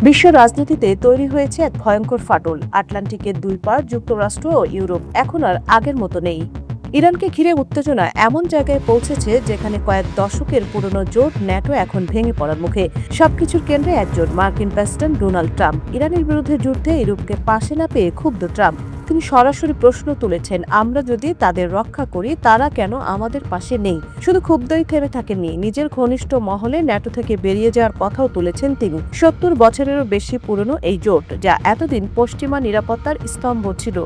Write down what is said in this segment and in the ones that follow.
বিশ্ব রাজনীতিতে তৈরি হয়েছে এক ভয়ঙ্কর ফাটল। আটলান্টিকের দুই পার যুক্তরাষ্ট্র ও ইউরোপ এখন আর আগের মতো নেই। ইরানকে ঘিরে উত্তেজনা এমন জায়গায় পৌঁছেছে যেখানে কয়েক দশকের পুরনো জোট ন্যাটো এখন ভেঙে পড়ার মুখে। সবকিছুর কেন্দ্রে একজন মার্কিন প্রেসিডেন্ট ডোনাল্ড ট্রাম্প। ইরানের বিরুদ্ধে যুদ্ধে ইউরোপকে পাশে না পেয়ে ক্ষুব্ধ ট্রাম্প। তিনি সরাসরি প্রশ্ন তুলেছেন, আমরা যদি তাদের রক্ষা করি তারা কেন আমাদের পাশে নেই। শুধু ক্ষুব্ধই থেমে থাকেননি, নিজের ঘনিষ্ঠ মহলে ন্যাটো থেকে বেরিয়ে যাওয়ার কথাও তুলেছেন তিনি। 70 বছরেরও বেশি পুরনো এই জোট, যা এতদিন পশ্চিমা নিরাপত্তার স্তম্ভ ছিল,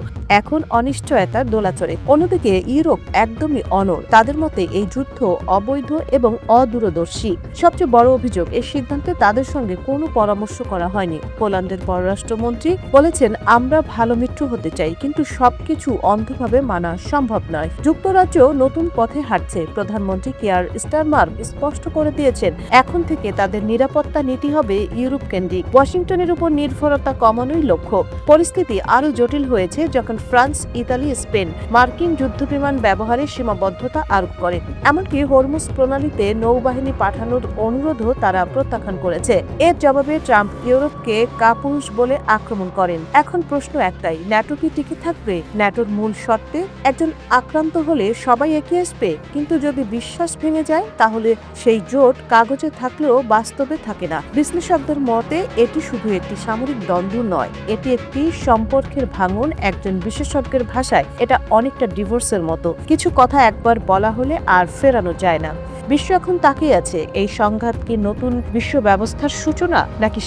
এখন অনিশ্চয়তার দোলাচলে। অন্যদিকে ইউরোপ একদমই অনড়। তাদের মতে এই যুদ্ধ অবৈধ এবং অদূরদর্শী। সবচেয়ে বড় অভিযোগ, এই সিদ্ধান্তে তাদের সঙ্গে কোনো পরামর্শ করা হয়নি। পোল্যান্ডের পররাষ্ট্রমন্ত্রী বলেছেন, আমরা ভালো মিত্র হতে চাই, কিন্তু সবকিছু অন্ধভাবে মানা সম্ভব নয়। যুক্তরাজ্য নতুন পথে হাঁটছে। প্রধানমন্ত্রী কিয়ার স্টারমার স্পষ্ট করে দিয়েছেন, এখন থেকে তাদের নিরাপত্তা নীতি হবে ইউরোপ কেন্দ্রিক। ওয়াশিংটনের উপর নির্ভরতা কমানোই লক্ষ্য। পরিস্থিতি আরও জটিল হয়েছে যখন ফ্রান্স, ইতালি, স্পেন মার্কিন যুদ্ধবিমান ব্যবহারে সীমাবদ্ধতা আরোপ করে। এমনকি হরমুজ প্রণালীতে নৌবাহিনী পাঠানোর অনুরোধও তারা প্রত্যাখ্যান করেছে। এর জবাবে ট্রাম্প ইউরোপকে কাপুরুষ বলে আক্রমণ করেন। এখন প্রশ্ন একটাই, ন্যাটো কি টিকে থাকবে? ন্যাটোর মূল শর্তে একজন আক্রান্ত হলে সবাই এগিয়ে আসবে, কিন্তু যদি বিশ্বাস ভেঙে যায় তাহলে সেই জোট কাগজে থাকলেও বাস্তবে থাকে না। বিশ্লেষকদের মতে এটি শুধু একটি সামরিক দ্বন্দ্ব নয়, এটি একটি সম্পর্কের ভাঙন। একজন বিশেষজ্ঞের ভাষায় এটা অনেকটা ডিভোর্সের মতো। কিছু কথা একবার বলা হলে আর ফেরানো যায় না। বিশ্ব এখন তাকিয়ে আছে, এই সংঘাত কি নতুন বিশ্ব ব্যবস্থার সূচনা নাকি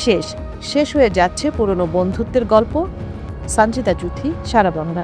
শেষ হয়ে যাচ্ছে পুরনো বন্ধুত্বের গল্প। সঞ্জিতা জুথি, সারা বাংলা।